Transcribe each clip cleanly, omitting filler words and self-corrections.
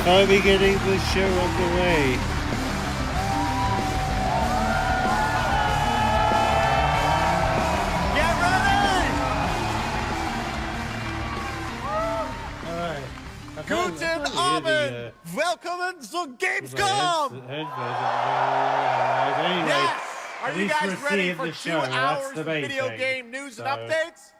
Finally getting the show underway. Get ready! Alright. Guten Abend! Welcome to Gamescom! Yes! Are you guys ready for 2 hours of video game news and updates?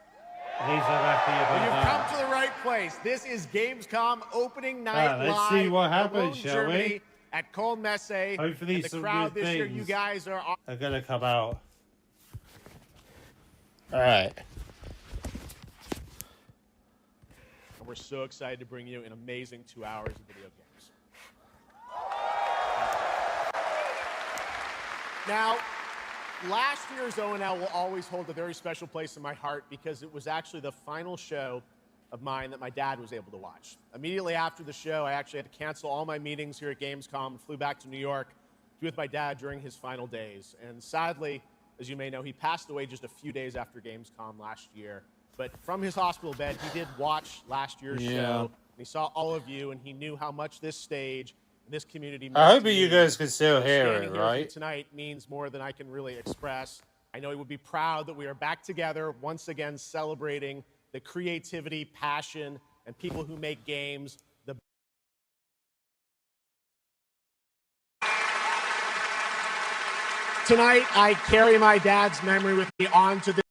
Well, you've come to the right place. This is Gamescom opening night let's live see what in happens, Cologne, shall Germany, we? at Köln Messe. Hopefully and the some crowd good this year, things you guys are gonna come out. Alright. And we're so excited to bring you an amazing 2 hours of video games. Now, last year's ONL will always hold a very special place in my heart because it was actually the final show of mine that my dad was able to watch. Immediately after the show, I actually had to cancel all my meetings here at Gamescom and flew back to New York to be with my dad during his final days. And sadly, as you may know, he passed away just a few days after Gamescom last year. But from his hospital bed, he did watch last year's show, and he saw all of you, and he knew how much this stage, this community meant I hope to you me. guys can still hear Standing it, here right? tonight means more than I can really express. I know he would be proud that we are back together once again celebrating the creativity, passion, and people who make games. Tonight, I carry my dad's memory with me onto the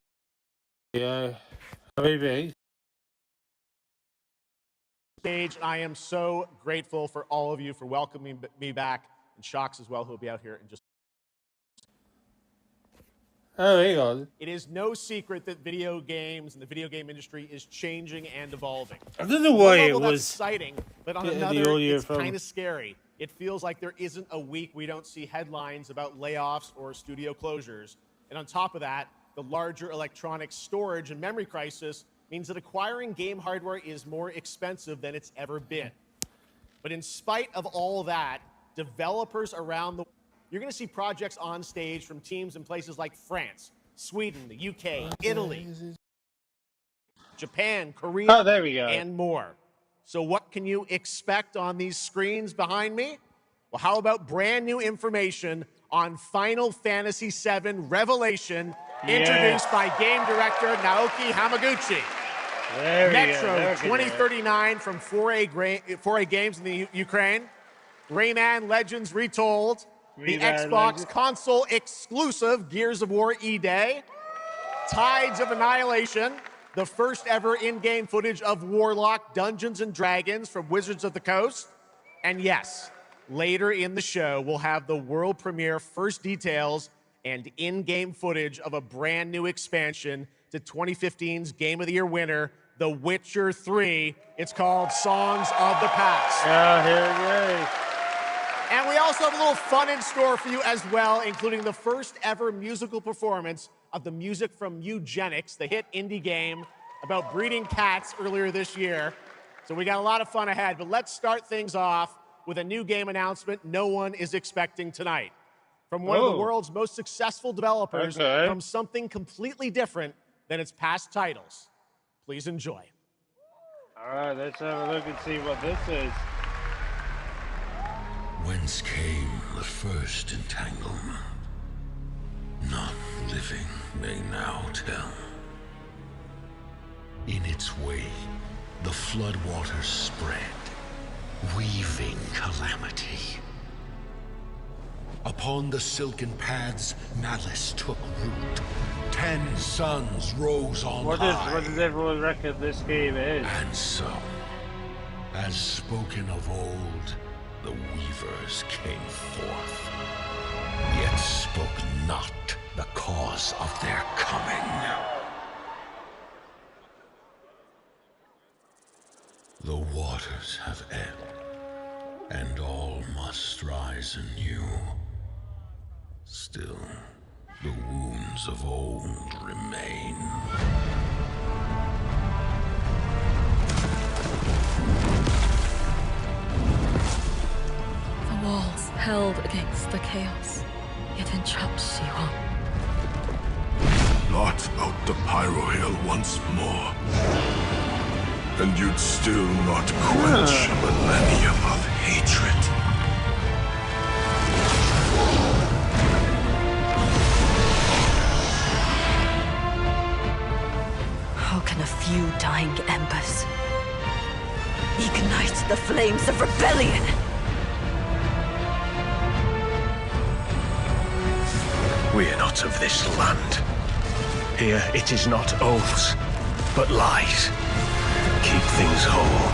Maybe. stage. I am so grateful for all of you for welcoming me back, and Shocks as well, who will be out here in just. Oh, hang on. It is no secret that video games and the video game industry is changing and evolving. I don't know why it that's was exciting, but on getting the another, audio it's from- kind of scary. It feels like there isn't a week we don't see headlines about layoffs or studio closures. And on top of that, the larger electronic storage and memory crisis means that acquiring game hardware is more expensive than it's ever been. But in spite of all that, developers around the world, you're going to see projects on stage from teams in places like France, Sweden, the UK, Italy, Japan, Korea, Oh, there we go. and more. So what can you expect on these screens behind me? Well, how about brand new information on Final Fantasy VII Revelation, introduced by game director Naoki Hamaguchi. There we Metro go. 2039 from 4A Games in the Ukraine. Rayman Legends Retold. The Rayman Xbox Legends. console exclusive Gears of War E-Day. Tides of Annihilation. The first ever in-game footage of Warlock Dungeons & Dragons from Wizards of the Coast. And yes, later in the show, we'll have the world premiere first details and in-game footage of a brand new expansion to 2015's Game of the Year winner, The Witcher 3. It's called Songs of the Past. Oh, here it goes. And we also have a little fun in store for you as well, including the first ever musical performance of the music from Eugenics, the hit indie game about breeding cats earlier this year. So we got a lot of fun ahead, but let's start things off with a new game announcement no one is expecting tonight. From one of the world's most successful developers, from something completely different than its past titles. Please enjoy. All right, let's have a look and see what this is. Whence came the first entanglement? None living may now tell. In its way, the floodwaters spread, weaving calamity. Upon the silken paths, malice took root. 10 suns rose on What high. does everyone reckon this game is? And so, as spoken of old, the weavers came forth, yet spoke not the cause of their coming. The waters have ebbed, and all must rise anew. Still, the wounds of old remain. The walls held against the chaos, yet entrapped Shiwan. Blot out the Pyro Hill once more. And you'd still not quench a millennium of hatred. How can a few dying embers ignite the flames of rebellion? We are not of this land. Here it is not oaths, but lies. Keep things whole.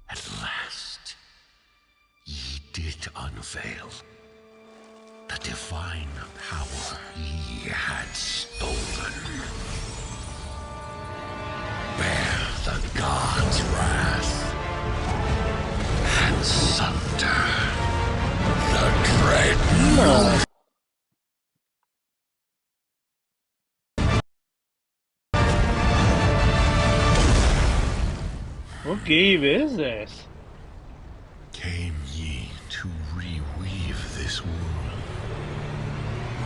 At last, ye did unveil the divine power ye had stolen. Bear the god's wrath and sunder the dread. What game is this? Came ye to reweave this world,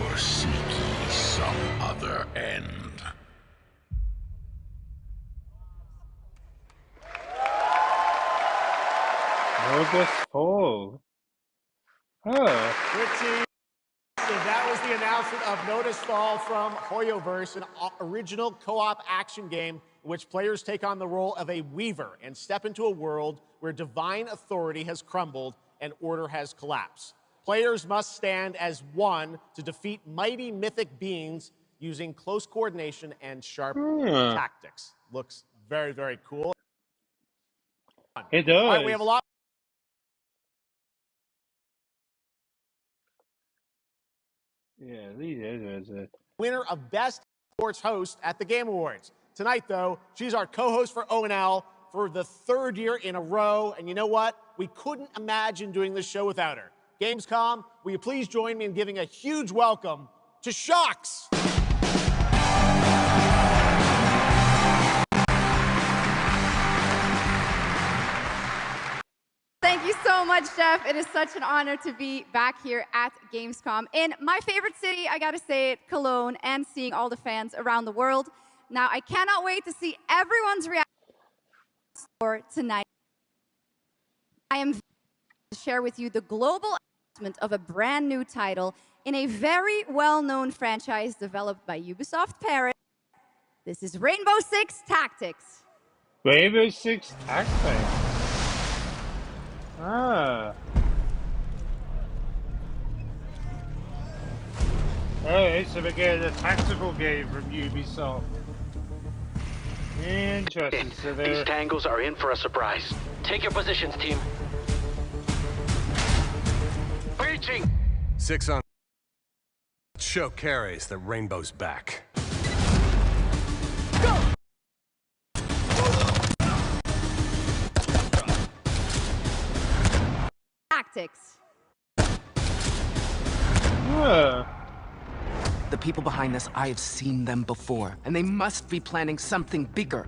or seek ye some other end? August Fall. Oh. Pretty. So that was the announcement of Notice Fall from Hoyoverse, an original co-op action game in which players take on the role of a weaver and step into a world where divine authority has crumbled and order has collapsed. Players must stand as one to defeat mighty mythic beings using close coordination and sharp tactics. Looks very, very cool. It does. All right, we have a lot. Yeah, these is Winner of Best Sports Host at the Game Awards. Tonight, though, she's our co-host for ONL for the third year in a row. And you know what? We couldn't imagine doing this show without her. Gamescom, will you please join me in giving a huge welcome to Shocks? Thank you so much, Jeff. It is such an honor to be back here at Gamescom. In my favorite city, I gotta say it, Cologne, and seeing all the fans around the world. Now, I cannot wait to see everyone's reaction for tonight. I am to share with you the global announcement of a brand new title in a very well-known franchise developed by Ubisoft Paris. This is Rainbow Six Tactics. Rainbow Six Tactics. Ah. Alright, so we're getting a tactical game from Ubisoft. Interesting. So these tangles are in for a surprise. Take your positions, team. Breaching! 6 on. Show carries that Rainbow's back. Go! Tactics. The people behind this, I have seen them before, and they must be planning something bigger.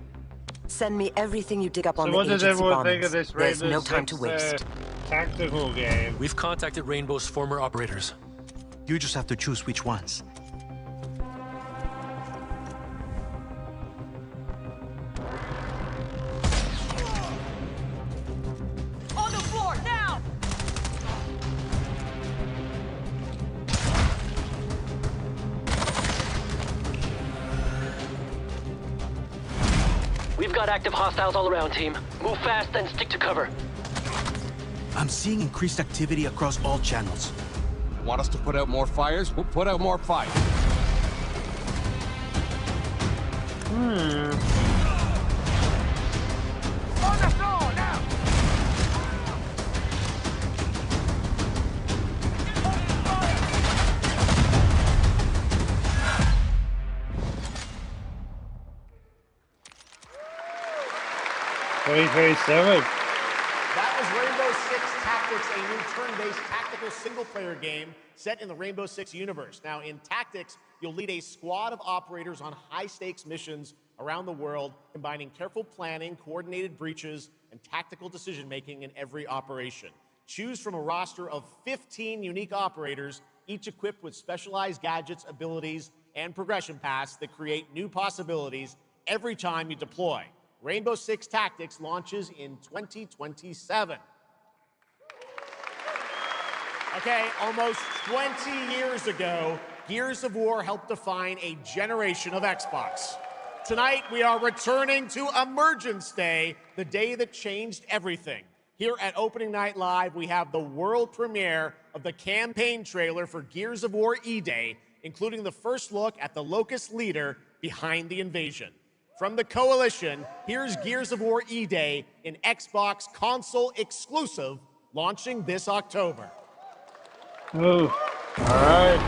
Send me everything you dig up on so the what does agency everyone think bombings. of this There's Rainbow no time Six, to waste. Tactical game? We've contacted Rainbow's former operators. You just have to choose which ones. On the floor, now! We've got active hostiles all around, team. Move fast and stick to cover. I'm seeing increased activity across all channels. Want us to put out more fires? We'll put out more fire. On the floor, now! Very, very seven. That was Rainbow Six Tactics. Tactics, a new turn-based tactical single-player game set in the Rainbow Six universe. Now, in Tactics, you'll lead a squad of operators on high-stakes missions around the world, combining careful planning, coordinated breaches, and tactical decision-making in every operation. Choose from a roster of 15 unique operators, each equipped with specialized gadgets, abilities, and progression paths that create new possibilities every time you deploy. Rainbow Six Tactics launches in 2027. Okay, almost 20 years ago, Gears of War helped define a generation of Xbox. Tonight, we are returning to Emergence Day, the day that changed everything. Here at Opening Night Live, we have the world premiere of the campaign trailer for Gears of War E-Day, including the first look at the Locust leader behind the invasion. From the Coalition, here's Gears of War E-Day, an Xbox console exclusive, launching this October. Ooh, all right.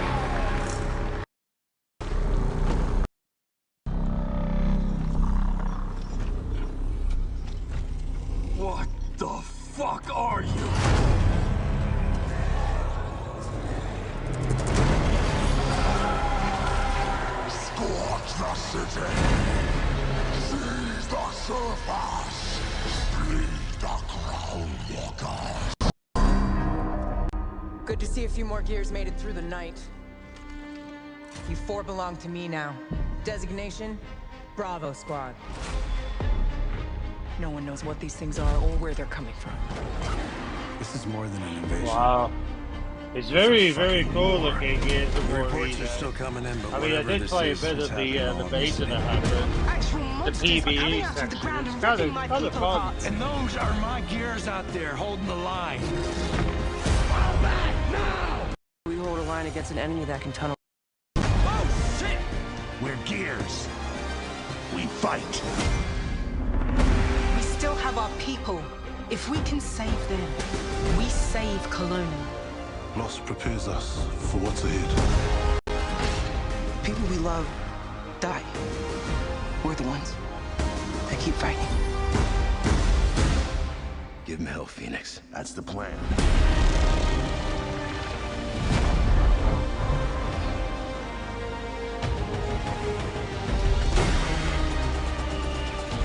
What the fuck are you? Scorch the city! Seize the surface! Bleed the Crown Walkers! Good to see a few more Gears made it through the night. You four belong to me now. Designation, Bravo Squad. No one knows what these things are or where they're coming from. This is more than an invasion. Wow. It's very, very cool looking Gears of War. Reports are still coming in, but I mean, I did play a bit of the beta that happened. The PvE section. It's kind of fun. And those are my Gears out there holding the line. We hold a line against an enemy that can tunnel. Oh, shit! We're Gears. We fight. We still have our people. If we can save them, we save Cologne. Loss prepares us for what's ahead. People we love die. We're the ones that keep fighting. Give him hell, Phoenix. That's the plan.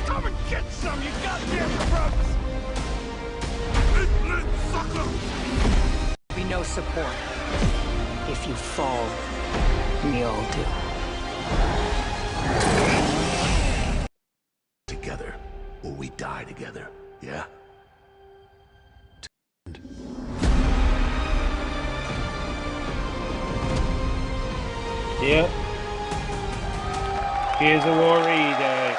Come and get some, you goddamn crooks! We know support. If you fall, we all do. Together, or we die together, yeah? Yep. Gears of War E-Day.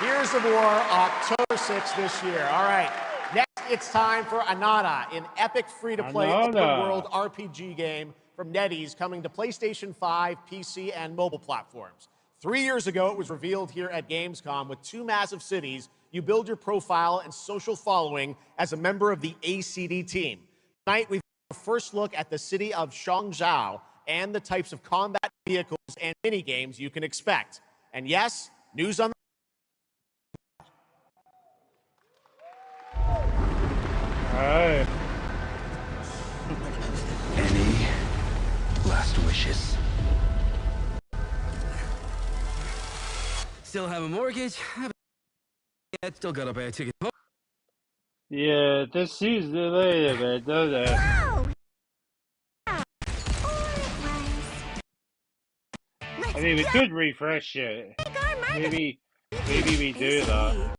Gears of War, October 6th this year. All right. Next, it's time for Anata, an epic free-to-play open-world RPG game from NetEase coming to PlayStation 5, PC, and mobile platforms. 3 years ago, it was revealed here at Gamescom. With 2 massive cities, you build your profile and social following as a member of the ACD team. Tonight, we've got a first look at the city of Shangzhou and the types of combat vehicles and mini-games you can expect. And yes, news on the Alright. Any last wishes? Still have a mortgage. I'd still gotta buy a ticket. Yeah, this seems delayed a bit, doesn't it? I mean, we could refresh it. Maybe we do that.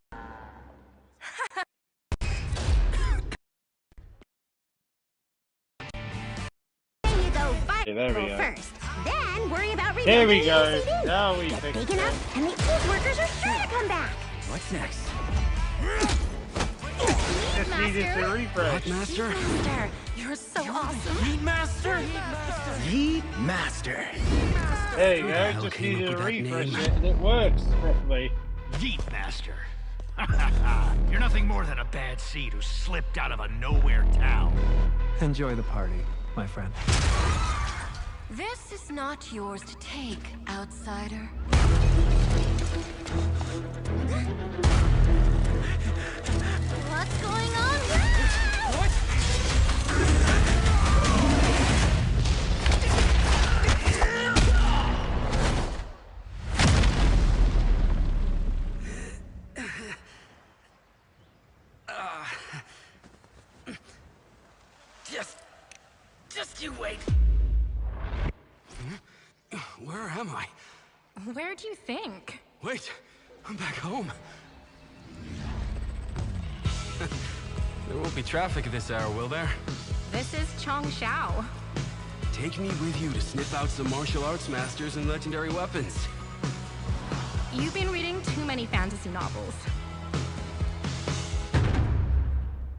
Okay, there we go. First, then worry about There we go. Now we fix big it. enough, and the old workers are sure to come back. What's next? Just needed to refresh. Master? Master, you're so awesome. Heat Master? Heat Master. There you Who the go. hell Just came needed up to with that refresh name? it, and it works properly. Yeet Master. You're nothing more than a bad seed who slipped out of a nowhere town. Enjoy the party, my friend. This is not yours to take, outsider. What? What's going on? What? Just you wait. Where am I? Where do you think? Wait, I'm back home. There won't be traffic at this hour, will there? This is Chongshao. Take me with you to sniff out some martial arts masters and legendary weapons. You've been reading too many fantasy novels.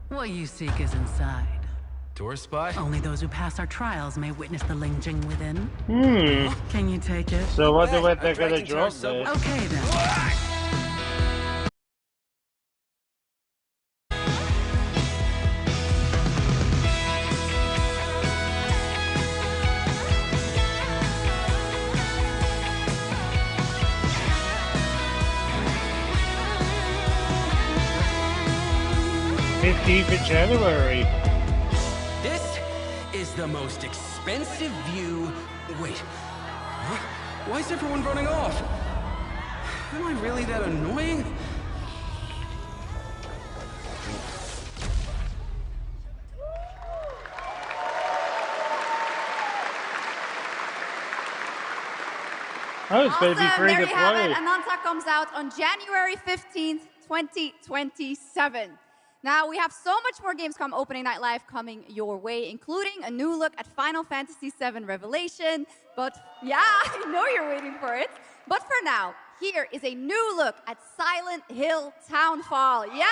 What you seek is inside. Tourist spy? Only those who pass our trials may witness the Lingjing within. Can you take it? So what do they're gonna drop there? Okay then. January. This is the most expensive view. Wait. Huh? Why is everyone running off? Am I really that annoying? Oh, it's going to be free there to you have it. play. Ananta comes out on January 15th, 2027. Now, we have so much more Gamescom Opening Night Live coming your way, including a new look at Final Fantasy VII Revelation. But yeah, I know you're waiting for it. But for now, here is a new look at Silent Hill Townfall. Yeah,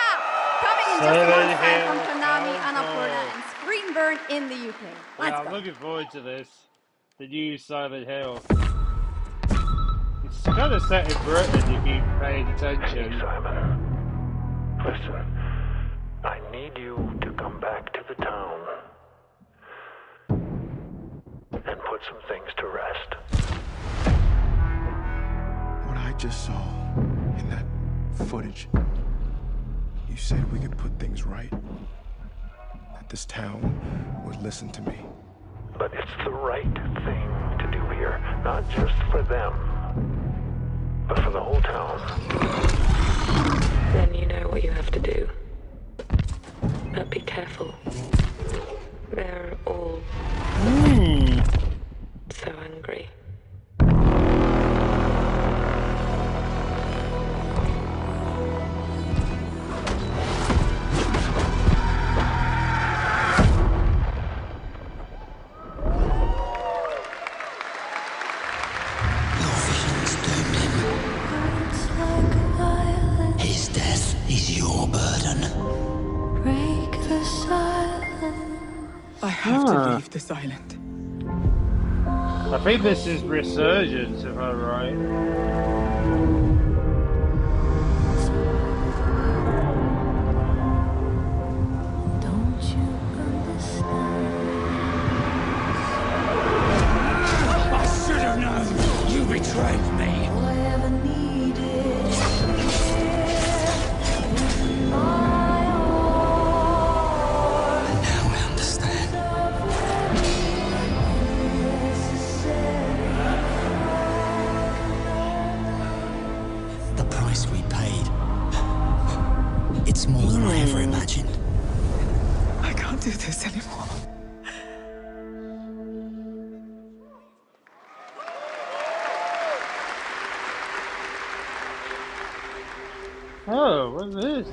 coming in just a month's time from Konami, Annapurna, and Screenburn in the UK. Let's I'm go. looking forward to this. The new Silent Hill. It's kind of set in Britain if you paid attention. Hey, Simon. Listen, I need you to come back to the town and put some things to rest. What I just saw in that footage, you said we could put things right. That this town would listen to me. But it's the right thing to do here, not just for them, but for the whole town. Then you know what you have to do. But be careful. They're all so angry. His death is your burden. Break the silence. I have to leave this island. I think this is Resurgence, if I'm right. Don't you understand? I should have known! You betrayed me! All I ever needed is Now I understand. The price we paid. It's more than I ever imagined. I can't do this anymore. Oh, what's this?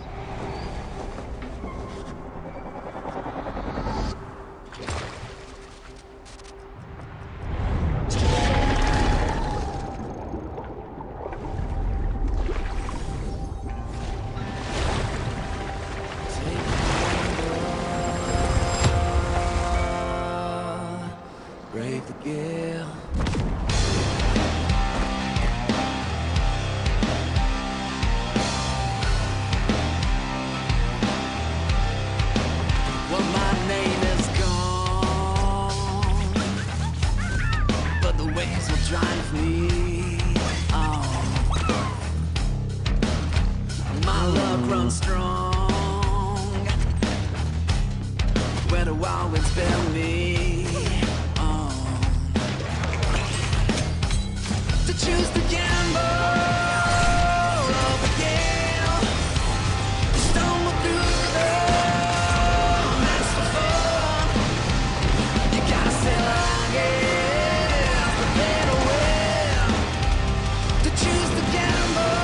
Break the gale. Well, my name is gone, but the waves will drive me on. My luck runs strong, it'll always be me. To choose to gamble or the gale, stumble through the mess for fun. You gotta say long yes, but better well. To choose to gamble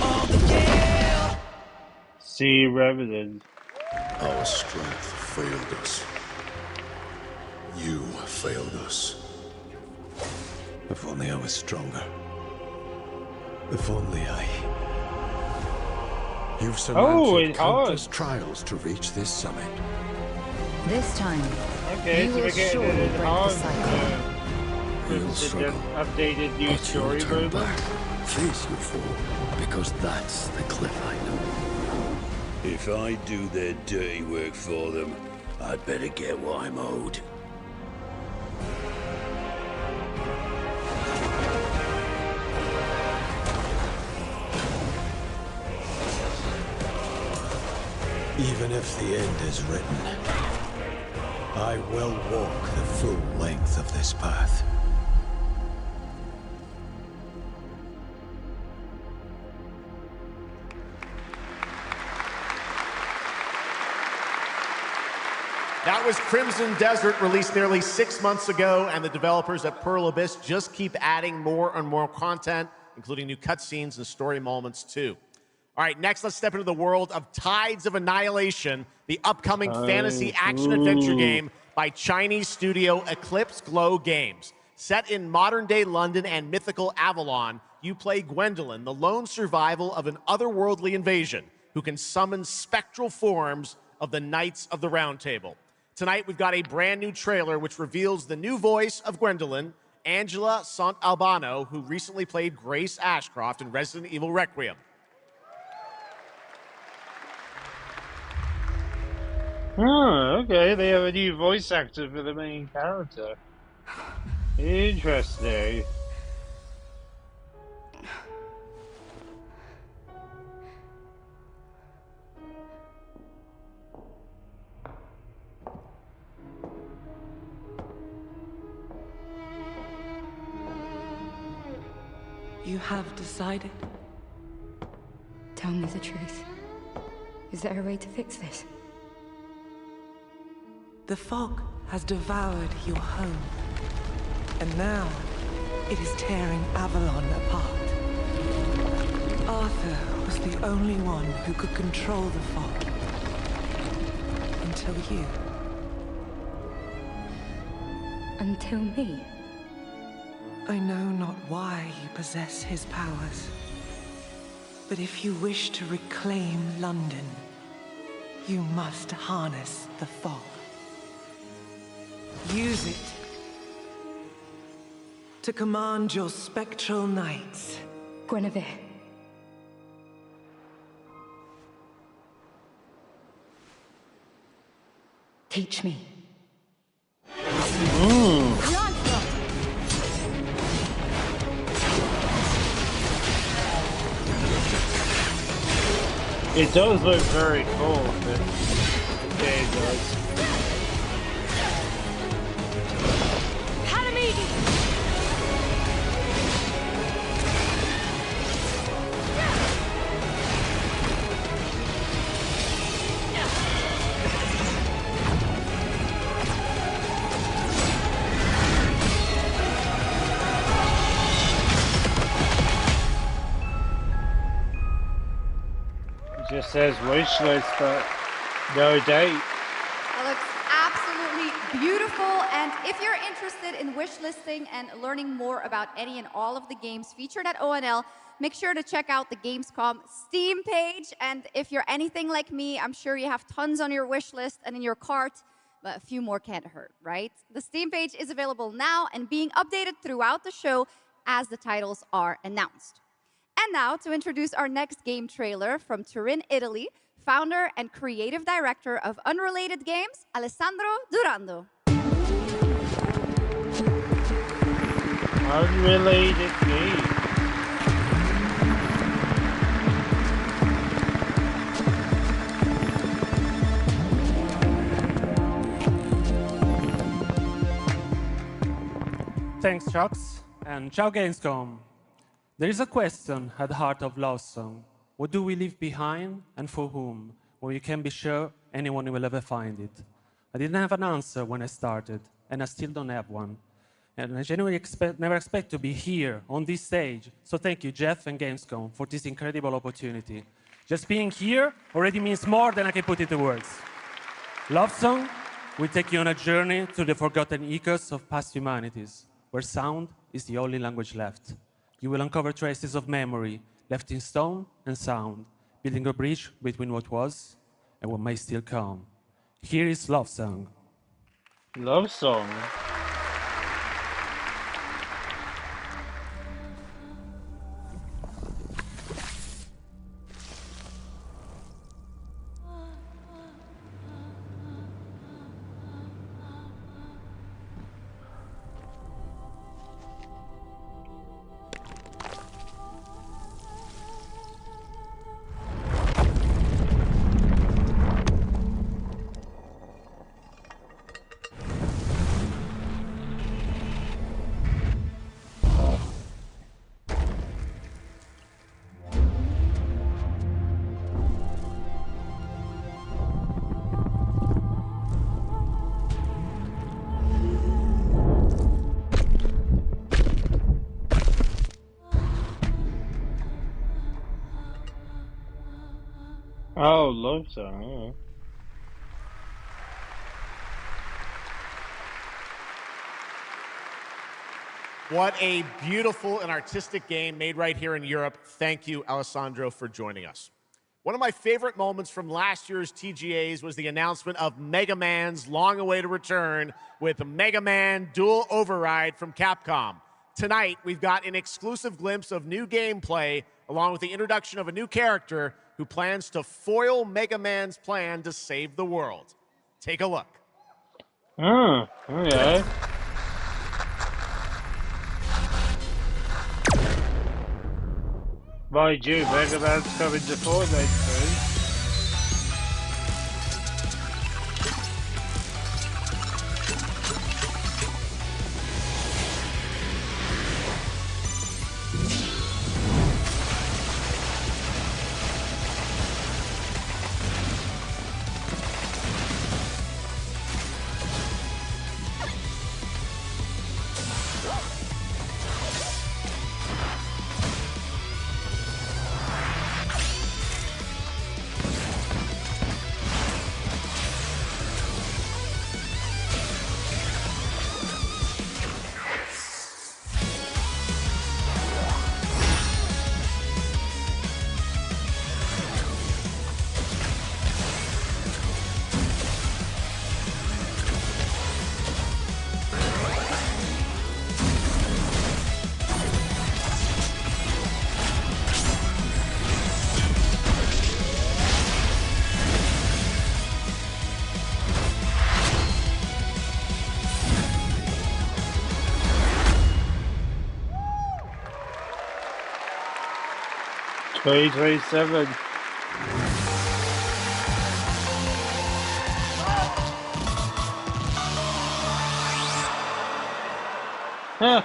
or the gale. See Revenant. Our strength failed us. You failed us. If only I was stronger. If only I... You've surmounted it countless hurts. trials to reach this summit. This time, Okay, you so will we're getting surely it break the hard. cycle. With the updated news story turn movement. back, face your foe, because that's the cliff I know. If I do their dirty work for them, I'd better get what I'm owed. Even if the end is written, I will walk the full length of this path. That was Crimson Desert, released nearly 6 months ago, and the developers at Pearl Abyss just keep adding more and more content, including new cutscenes and story moments too. All right, next let's step into the world of Tides of Annihilation, the upcoming fantasy action-adventure game by Chinese studio Eclipse Glow Games. Set in modern-day London and mythical Avalon, you play Gwendolyn, the lone survival of an otherworldly invasion who can summon spectral forms of the Knights of the Round Table. Tonight, we've got a brand new trailer which reveals the new voice of Gwendolyn, Angela Sant Albano, who recently played Grace Ashcroft in Resident Evil Requiem. Oh, okay. They have a new voice actor for the main character. Interesting. You have decided? Tell me the truth. Is there a way to fix this? The fog has devoured your home. And now, it is tearing Avalon apart. Arthur was the only one who could control the fog. Until you. Until me? I know not why you possess his powers. But if you wish to reclaim London, you must harness the fog. Use it to command your spectral knights. Guinevere. Teach me. It does look very cool. Yeah, it does. Just says wish list, but no date. It looks absolutely beautiful. And if you're interested in wish listing and learning more about any and all of the games featured at ONL, make sure to check out the Gamescom Steam page. And if you're anything like me, I'm sure you have tons on your wish list and in your cart, but a few more can't hurt, right? The Steam page is available now and being updated throughout the show as the titles are announced. And now, to introduce our next game trailer from Turin, Italy, founder and creative director of Unrelated Games, Alessandro Durando. Unrelated Games. Thanks, Chucks, and ciao Gamescom. There is a question at the heart of Love Song. What do we leave behind and for whom? Well, you can be sure anyone will ever find it. I didn't have an answer when I started, and I still don't have one. And I genuinely never expect to be here on this stage. So thank you, Jeff and Gamescom, for this incredible opportunity. Just being here already means more than I can put into words. Love Song will take you on a journey through the forgotten echoes of past humanities, where sound is the only language left. You will uncover traces of memory, left in stone and sound, building a bridge between what was and what may still come. Here is Love Song. Love Song? Oh, Love Song, yeah. What a beautiful and artistic game made right here in Europe. Thank you, Alessandro, for joining us. One of my favorite moments from last year's TGAs was the announcement of Mega Man's long-awaited return with Mega Man Dual Override from Capcom. Tonight, we've got an exclusive glimpse of new gameplay, along with the introduction of a new character who plans to foil Mega Man's plan to save the world. Take a look. Oh, okay. By June, Mega Man's coming to Fortnite soon. $2027. Huh.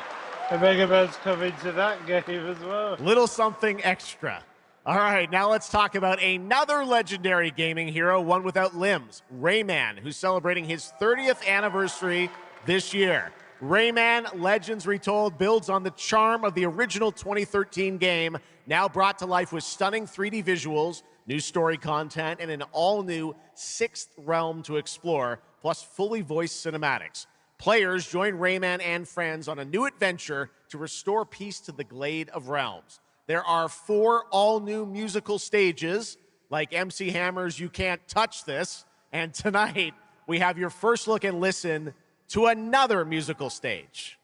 And Mega Man's coming to that game as well. Little something extra. All right, now let's talk about another legendary gaming hero, one without limbs, Rayman, who's celebrating his 30th anniversary this year. Rayman Legends Retold builds on the charm of the original 2013 game, now brought to life with stunning 3D visuals, new story content, and an all-new sixth realm to explore, plus fully voiced cinematics. Players join Rayman and friends on a new adventure to restore peace to the Glade of Realms. There are 4 all-new musical stages, like MC Hammer's You Can't Touch This, and tonight we have your first look and listen to another musical stage.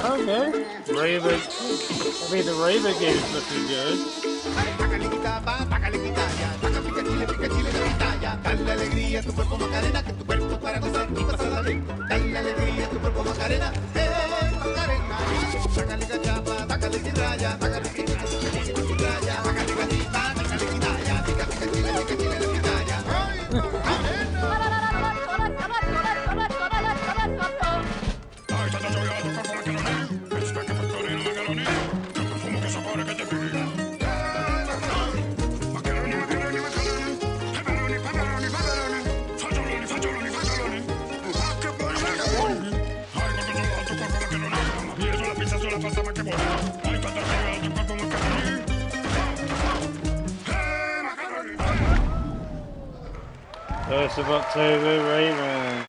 Okay. Rayman. I mean, the Rayman game's looking good. Dale alegría a tu cuerpo Macarena, que tu cuerpo para gozar y pasarla bien. Dale alegría a tu cuerpo Macarena, Macarena. Sácale cachapa, sácale tiraya, sácale tiraya, sácale tiraya, sácale tiraya, tica tica chile, pitaya. 1st of October, Rayman.